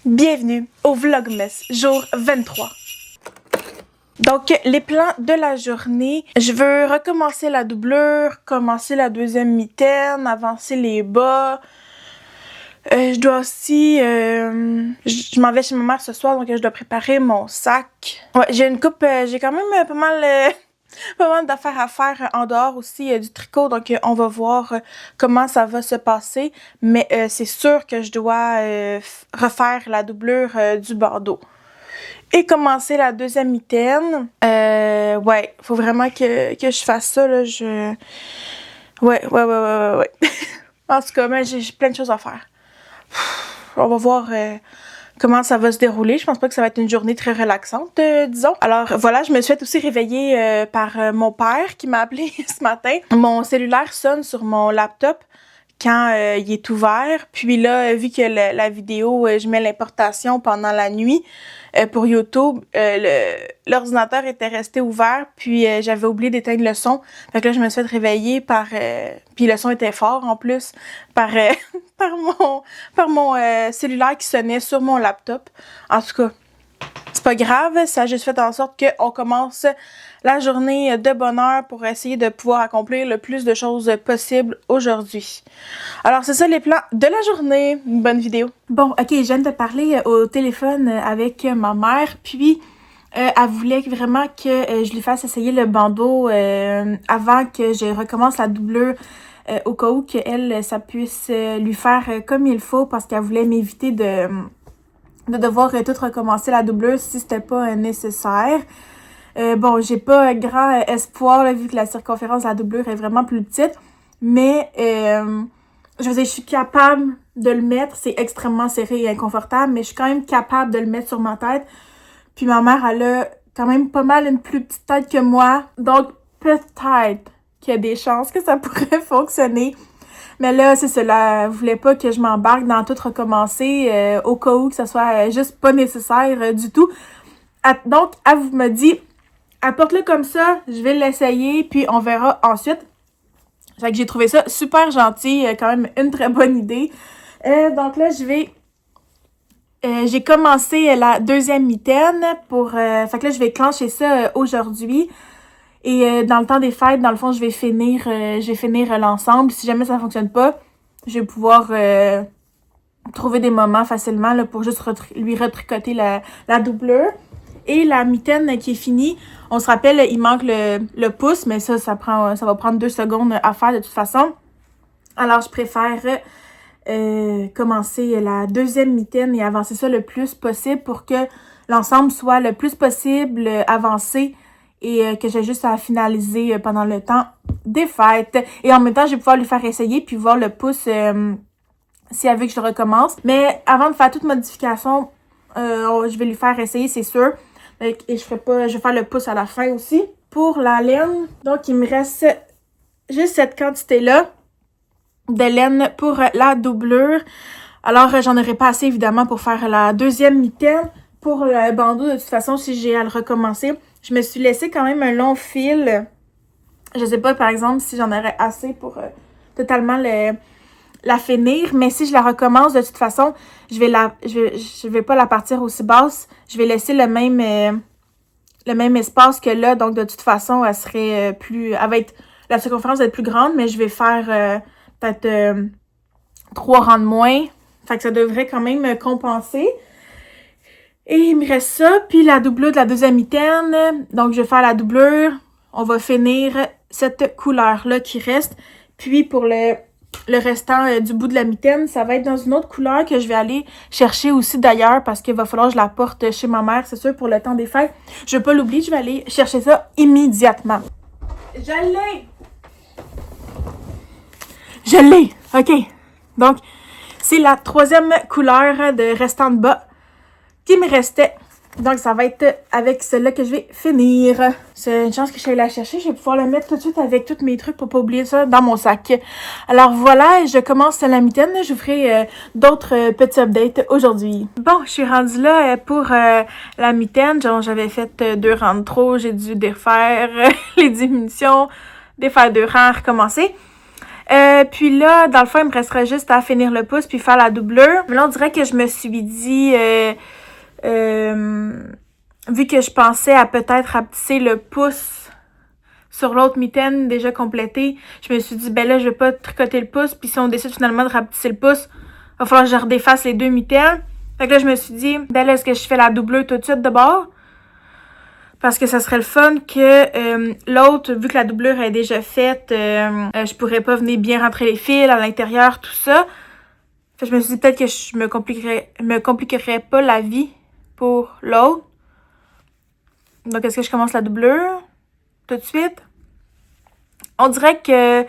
Bienvenue au Vlogmas, jour 23. Donc, les plans de la journée, je veux recommencer la doublure, commencer la deuxième mitaine, avancer les bas. Je dois aussi... je m'en vais chez ma mère ce soir, donc je dois préparer mon sac. Ouais, j'ai une coupe... j'ai quand même pas mal d'affaires à faire en dehors aussi du tricot, donc on va voir comment ça va se passer. Mais c'est sûr que je dois refaire la doublure du bandeau. Et commencer la deuxième mitaine. Ouais, faut vraiment que je fasse ça, là. Ouais. En tout cas, mais j'ai plein de choses à faire. On va voir comment ça va se dérouler. Je pense pas que ça va être une journée très relaxante, disons. Alors voilà, je me suis fait aussi réveiller par mon père qui m'a appelé ce matin. Mon cellulaire sonne sur mon laptop quand il est ouvert. Puis là, vu que la vidéo, je mets l'importation pendant la nuit pour YouTube, l'ordinateur était resté ouvert, puis j'avais oublié d'éteindre le son. Fait que là, je me suis fait réveiller par... puis le son était fort en plus, par par mon cellulaire qui sonnait sur mon laptop. En tout cas, c'est pas grave, ça a juste fait en sorte qu'on commence la journée de bonne heure pour essayer de pouvoir accomplir le plus de choses possible aujourd'hui. Alors, c'est ça les plans de la journée. Une bonne vidéo. Bon, ok, je viens de parler au téléphone avec ma mère, puis elle voulait vraiment que je lui fasse essayer le bandeau avant que je recommence la doublure. Au cas où qu'elle, ça puisse lui faire comme il faut, parce qu'elle voulait m'éviter de devoir tout recommencer la doublure si c'était pas nécessaire. Bon, j'ai pas grand espoir, là, vu que la circonférence de la doublure est vraiment plus petite, mais je veux dire, je suis capable de le mettre. C'est extrêmement serré et inconfortable, mais je suis quand même capable de le mettre sur ma tête. Puis ma mère, elle a quand même pas mal une plus petite tête que moi, donc peut-être qu'il y a des chances que ça pourrait fonctionner. Mais là, c'est cela. Elle voulait pas que je m'embarque dans tout recommencer au cas où que ça soit juste pas nécessaire du tout. Donc, elle me dit, apporte-le comme ça, je vais l'essayer, puis on verra ensuite. Fait que j'ai trouvé ça super gentil, quand même une très bonne idée. Donc là, j'ai commencé la deuxième mitaine pour... fait que là, je vais clencher ça aujourd'hui. Et dans le temps des fêtes, dans le fond, je vais finir l'ensemble. Si jamais ça fonctionne pas, je vais pouvoir trouver des moments facilement là, pour juste lui retricoter la doublure. Et la mitaine qui est finie, on se rappelle, il manque le pouce, mais ça va prendre 2 secondes à faire de toute façon. Alors, je préfère commencer la deuxième mitaine et avancer ça le plus possible pour que l'ensemble soit le plus possible avancé et que j'ai juste à finaliser pendant le temps des fêtes. Et en même temps, je vais pouvoir lui faire essayer puis voir le pouce si elle veut que je le recommence. Mais avant de faire toute modification, je vais lui faire essayer, c'est sûr. Et je vais faire le pouce à la fin aussi. Pour la laine, donc il me reste juste cette quantité-là de laine pour la doublure. Alors, j'en aurai pas assez, évidemment, pour faire la deuxième mitaine. Pour le bandeau, de toute façon, si j'ai à le recommencer, je me suis laissé quand même un long fil. Je sais pas, par exemple, si j'en aurais assez pour totalement la finir. Mais si je la recommence, de toute façon, je vais pas la partir aussi basse. Je vais laisser le même espace que là. Donc, de toute façon, elle serait la circonférence va être plus grande, mais je vais faire peut-être 3 rangs de moins. Fait que ça devrait quand même compenser. Et il me reste ça, puis la doublure de la deuxième mitaine. Donc, je vais faire la doublure. On va finir cette couleur-là qui reste. Puis, pour le restant du bout de la mitaine, ça va être dans une autre couleur que je vais aller chercher aussi d'ailleurs parce qu'il va falloir que je la porte chez ma mère, c'est sûr, pour le temps des fêtes. Je vais pas l'oublier, je vais aller chercher ça immédiatement. Je l'ai! OK. Donc, c'est la 3e couleur de restant de bas qui me restait. Donc, ça va être avec celle-là que je vais finir. C'est une chance que je vais la chercher. Je vais pouvoir la mettre tout de suite avec tous mes trucs pour pas oublier ça dans mon sac. Alors voilà, je commence la mitaine. Je vous ferai d'autres petits updates aujourd'hui. Bon, je suis rendue là pour la mitaine. Genre, j'avais fait 2 rangs de trop. J'ai dû défaire les diminutions, défaire 2 rangs, recommencer. Puis là, dans le fond, il me resterait juste à finir le pouce puis faire la doublure. Mais là, on dirait que je me suis dit, vu que je pensais à peut-être rapetisser le pouce sur l'autre mitaine déjà complétée, je me suis dit, ben là, je vais pas tricoter le pouce. Puis si on décide finalement de rapetisser le pouce, il va falloir que je redéfasse les deux mitaines. Fait que là, je me suis dit, ben là, est-ce que je fais la doublure tout de suite de bord? Parce que ça serait le fun que l'autre, vu que la doublure est déjà faite, je pourrais pas venir bien rentrer les fils à l'intérieur, tout ça. Fait que je me suis dit peut-être que je me compliquerais pas la vie pour l'autre. Donc, est-ce que je commence la doublure tout de suite? On dirait que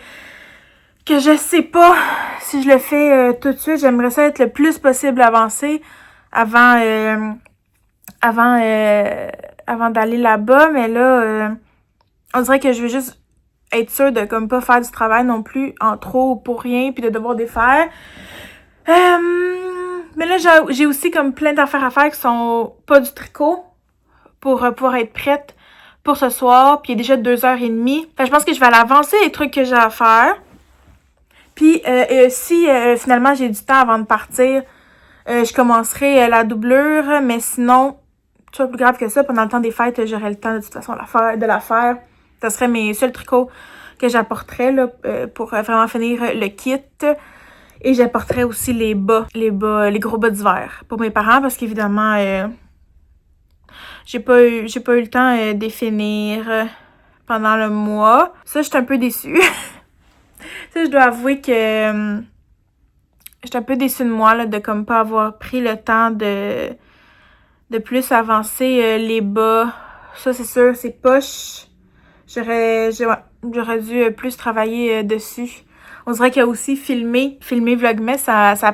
je sais pas si je le fais tout de suite. J'aimerais ça être le plus possible avancé avant d'aller là-bas, mais là, on dirait que je veux juste être sûre de comme pas faire du travail non plus en trop ou pour rien, puis de devoir défaire. Mais là, j'ai aussi comme plein d'affaires à faire qui sont pas du tricot pour pouvoir être prête pour ce soir, puis il est déjà 2h30. Fait que je pense que je vais aller avancer les trucs que j'ai à faire. Puis si finalement j'ai du temps avant de partir, je commencerai la doublure, mais sinon, tu vois, plus grave que ça, pendant le temps des fêtes, j'aurai le temps de toute façon de la faire. Ce serait mes seuls tricots que j'apporterais là, pour vraiment finir le kit. Et j'apporterais aussi les gros bas d'hiver pour mes parents, parce qu'évidemment, j'ai pas eu le temps de les finir pendant le mois. Ça, j'étais un peu déçue. Ça, je dois avouer que j'étais un peu déçue de moi, là, de comme pas avoir pris le temps de plus avancer les bas. Ça, c'est sûr, c'est poche. J'aurais dû plus travailler dessus. On dirait qu'il y a aussi filmer Vlogmas, ça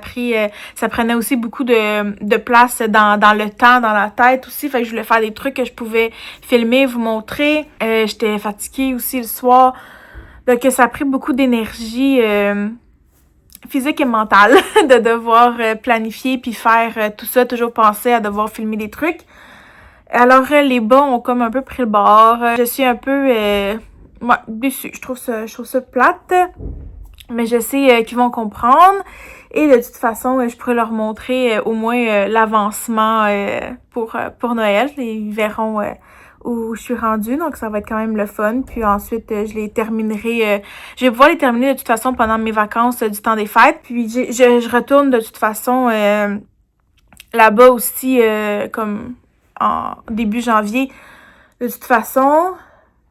prenait aussi beaucoup de place dans le temps, dans la tête aussi. Fait que je voulais faire des trucs que je pouvais filmer, vous montrer. J'étais fatiguée aussi le soir. Donc, ça a pris beaucoup d'énergie physique et mentale de devoir planifier puis faire tout ça, toujours penser à devoir filmer des trucs. Alors, les bas ont comme un peu pris le bord. Je suis un peu déçue. Je trouve ça plate. Mais je sais qu'ils vont comprendre. Et de toute façon, je pourrais leur montrer au moins l'avancement pour Noël. Ils verront où je suis rendue. Donc, ça va être quand même le fun. Puis ensuite, je les terminerai. Je vais pouvoir les terminer de toute façon pendant mes vacances du temps des fêtes. Puis, je retourne de toute façon là-bas aussi comme en début janvier. De toute façon...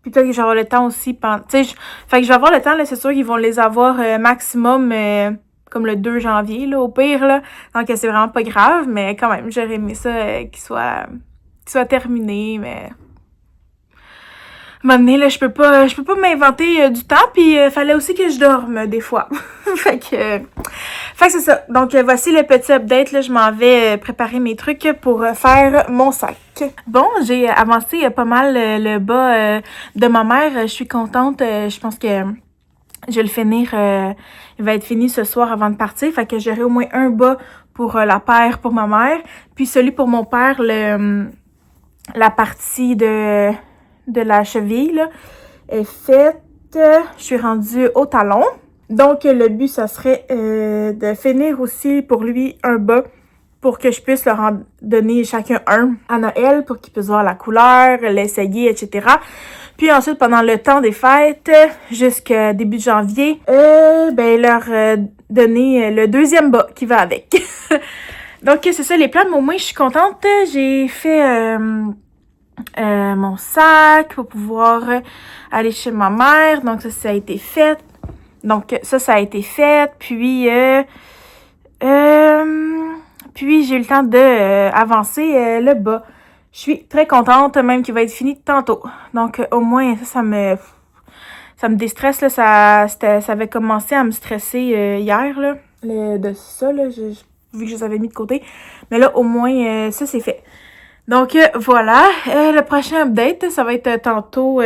Puis peut-être que j'aurai le temps aussi pendant... Tu sais, fait que je vais avoir le temps, là, c'est sûr qu'ils vont les avoir maximum comme le 2 janvier, là, au pire, là. Donc c'est vraiment pas grave, mais quand même, j'aurais aimé ça qu'il soit terminé, mais... À un moment donné, là, je peux pas m'inventer du temps, puis fallait aussi que je dorme, des fois. Fait que c'est ça. Donc, voici le petit update, là, je m'en vais préparer mes trucs pour faire mon sac. Bon, j'ai avancé pas mal le bas de ma mère. Je suis contente. Je pense que je vais le finir. Il va être fini ce soir avant de partir. Fait que j'aurai au moins un bas pour la paire pour ma mère. Puis celui pour mon père, la partie de la cheville, là, est faite. Je suis rendue au talon. Donc, le but, ça serait de finir aussi pour lui un bas pour que je puisse leur en donner chacun un à Noël pour qu'ils puissent voir la couleur, l'essayer, etc. Puis ensuite, pendant le temps des fêtes, jusqu'à début janvier, leur donner le deuxième bas qui va avec. Donc, c'est ça les plans. Mais au moins, je suis contente. J'ai fait... mon sac pour pouvoir aller chez ma mère. Donc, ça a été fait. Donc, ça a été fait. Puis, j'ai eu le temps de avancer le bas. Je suis très contente, même qu'il va être fini tantôt. Donc, au moins, ça me déstresse. Là, ça avait commencé à me stresser hier, là. De ça, là, vu que je les avais mis de côté. Mais là, au moins, ça, c'est fait. Donc, voilà. Le prochain update, ça va être tantôt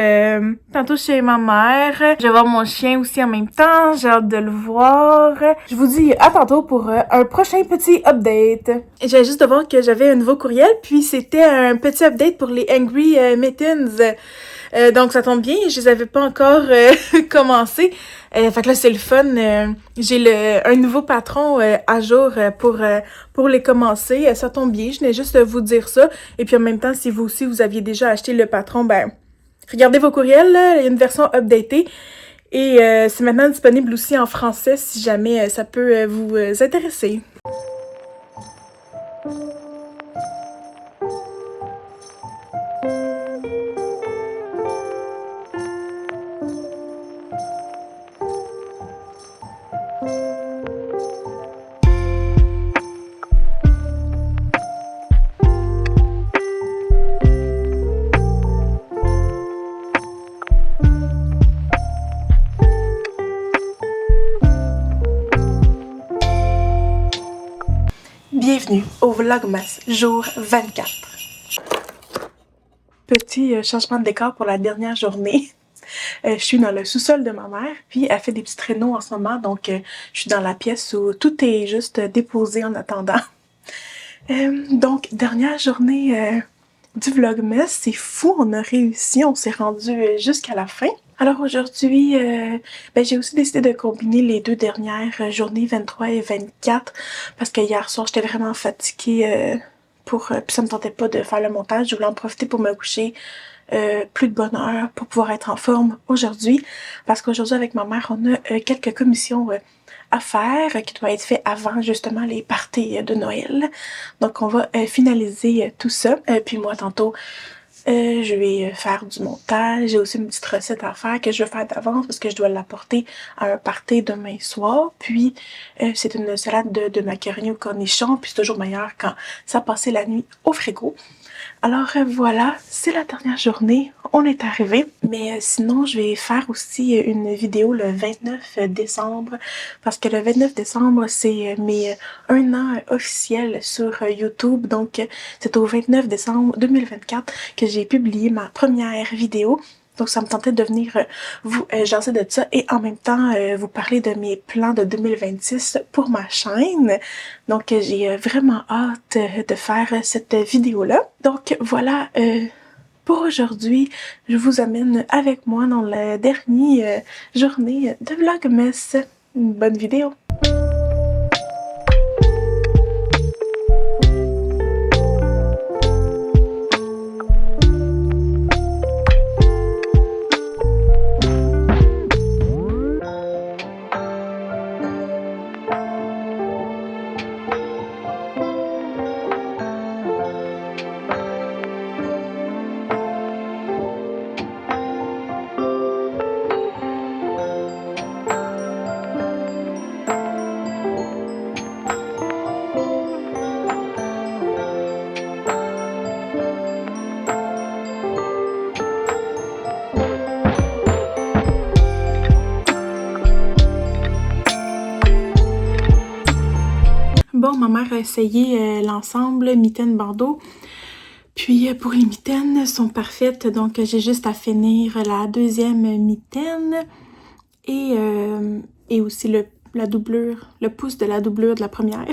chez ma mère. Je vais voir mon chien aussi en même temps. J'ai hâte de le voir. Je vous dis à tantôt pour un prochain petit update. J'ai juste de voir que j'avais un nouveau courriel. Puis, c'était un petit update pour les Angry Mittens. Donc ça tombe bien, je les avais pas encore commencé. Fait que là c'est le fun. J'ai un nouveau patron à jour pour les commencer. Ça tombe bien, je venais juste vous dire ça. Et puis en même temps, si vous aussi vous aviez déjà acheté le patron, ben regardez vos courriels, là, il y a une version updatée. Et c'est maintenant disponible aussi en français si jamais ça peut vous intéresser. Bienvenue au Vlogmas, jour 24. Petit changement de décor pour la dernière journée. Je suis dans le sous-sol de ma mère, puis elle fait des petits traîneaux en ce moment, donc je suis dans la pièce où tout est juste déposé en attendant. Donc, dernière journée du Vlogmas, c'est fou, on a réussi, on s'est rendu jusqu'à la fin. Alors aujourd'hui, j'ai aussi décidé de combiner les deux dernières journées, 23 et 24, parce que hier soir, j'étais vraiment fatiguée puis ça me tentait pas de faire le montage. Je voulais en profiter pour me coucher plus de bonne heure pour pouvoir être en forme aujourd'hui, parce qu'aujourd'hui, avec ma mère, on a quelques commissions à faire qui doivent être faites avant justement les parties de Noël. Donc on va finaliser tout ça. Puis moi, tantôt, je vais faire du montage. J'ai aussi une petite recette à faire que je vais faire d'avance parce que je dois l'apporter à un party demain soir. Puis c'est une salade de macaroni au cornichon. Puis c'est toujours meilleur quand ça a passé la nuit au frigo. Alors voilà, c'est la dernière journée, on est arrivé. Mais sinon, je vais faire aussi une vidéo le 29 décembre. Parce que le 29 décembre, c'est mes 1 an officiel sur YouTube. Donc c'est au 29 décembre 2024 que j'ai publié ma première vidéo. Donc ça me tentait de venir vous jaser de ça et en même temps vous parler de mes plans de 2026 pour ma chaîne. Donc j'ai vraiment hâte de faire cette vidéo-là. Donc voilà, pour aujourd'hui, je vous amène avec moi dans la dernière journée de Vlogmas. Une bonne vidéo! Bon, ma mère a essayé l'ensemble mitaine bandeau. Puis pour les mitaines sont parfaites, donc j'ai juste à finir la deuxième mitaine et aussi la doublure, le pouce de la doublure de la première.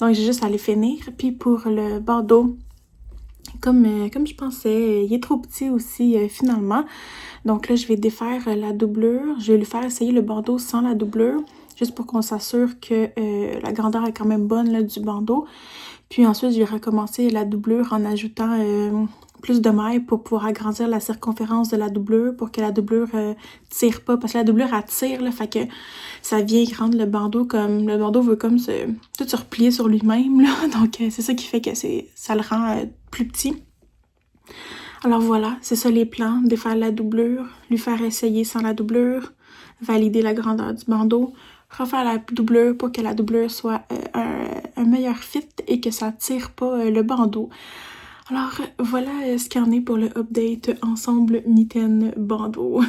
Donc j'ai juste à les finir. Puis pour le bandeau, comme je pensais, il est trop petit aussi finalement. Donc là, je vais défaire la doublure. Je vais lui faire essayer le bandeau sans la doublure, juste pour qu'on s'assure que la grandeur est quand même bonne là, du bandeau. Puis ensuite, je vais recommencer la doublure en ajoutant plus de mailles pour pouvoir agrandir la circonférence de la doublure pour que la doublure tire pas. Parce que la doublure, elle tire, là, fait que ça vient rendre le bandeau comme... Le bandeau veut comme tout se replier sur lui-même, là. Donc, c'est ça qui fait que ça le rend plus petit. Alors voilà, c'est ça les plans, défaire la doublure, lui faire essayer sans la doublure, valider la grandeur du bandeau, refaire la doublure pour que la doublure soit un meilleur fit et que ça tire pas le bandeau. Alors voilà ce qu'il y en est pour le update ensemble mitaine bandeau.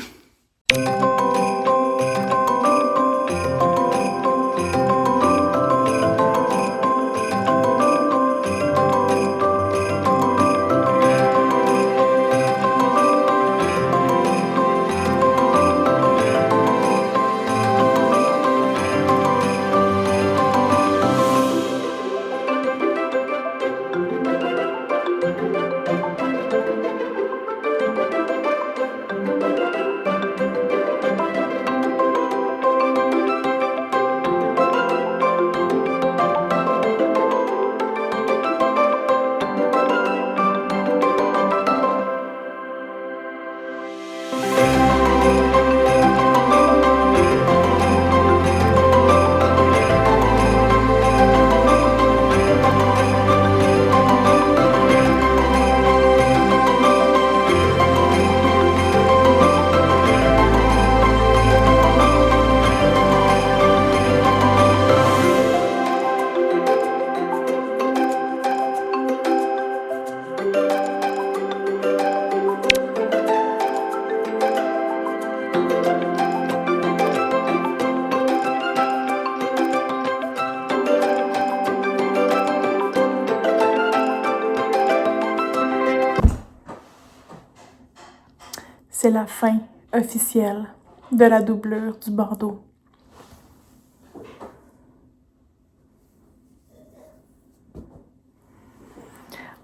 c'est la fin officielle de la doublure du Bordeaux.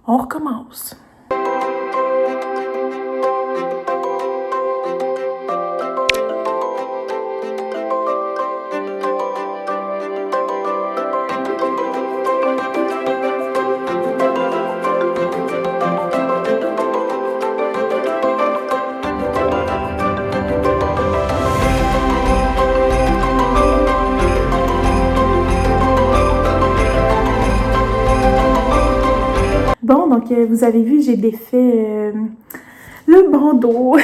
On recommence. Bon, donc vous avez vu, j'ai défait le bandeau.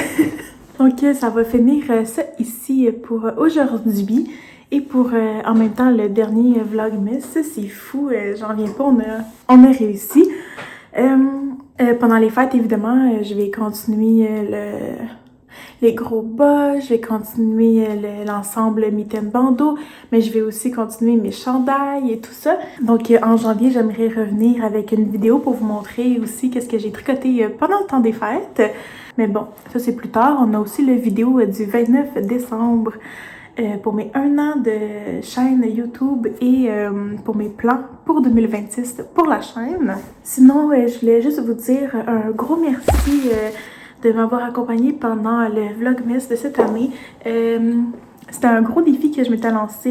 Donc ça va finir ça ici pour aujourd'hui. Et pour en même temps le dernier vlogmas, c'est fou, j'en reviens pas, on a réussi. Pendant les fêtes, évidemment, je vais continuer les gros bas, je vais continuer l'ensemble mitaine bandeau, mais je vais aussi continuer mes chandails et tout ça. Donc en janvier, j'aimerais revenir avec une vidéo pour vous montrer aussi qu'est-ce que j'ai tricoté pendant le temps des fêtes. Mais bon, ça c'est plus tard. On a aussi la vidéo du 29 décembre pour mes 1 an de chaîne YouTube et pour mes plans pour 2026 pour la chaîne. Sinon, je voulais juste vous dire un gros merci de m'avoir accompagné pendant le vlogmas de cette année. C'était un gros défi que je m'étais lancé.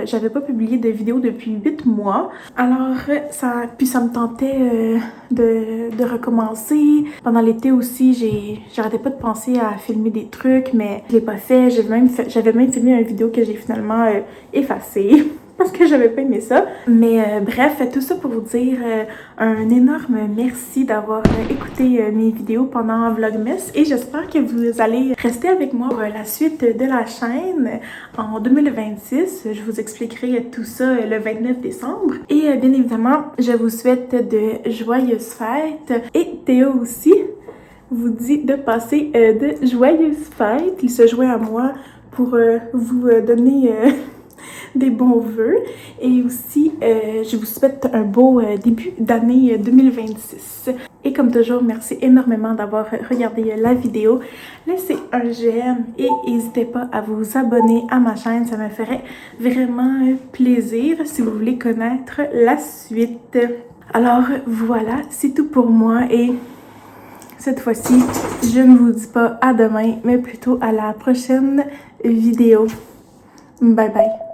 J'avais pas publié de vidéo depuis 8 mois. Alors, ça me tentait de recommencer. Pendant l'été aussi, j'arrêtais pas de penser à filmer des trucs, mais je l'ai pas fait. J'avais même filmé une vidéo que j'ai finalement effacée. Parce que j'avais pas aimé ça. Mais bref, tout ça pour vous dire un énorme merci d'avoir écouté mes vidéos pendant Vlogmas et j'espère que vous allez rester avec moi pour la suite de la chaîne en 2026. Je vous expliquerai tout ça le 29 décembre. Et bien évidemment, je vous souhaite de joyeuses fêtes et Théo aussi vous dit de passer de joyeuses fêtes. Il se joint à moi pour vous donner des bons vœux et aussi je vous souhaite un beau début d'année 2026 et comme toujours merci énormément d'avoir regardé la vidéo. Laissez un j'aime et n'hésitez pas à vous abonner à ma chaîne, ça me ferait vraiment plaisir si vous voulez connaître la suite. Alors voilà, c'est tout pour moi et cette fois-ci je ne vous dis pas à demain mais plutôt à la prochaine vidéo. Bye bye.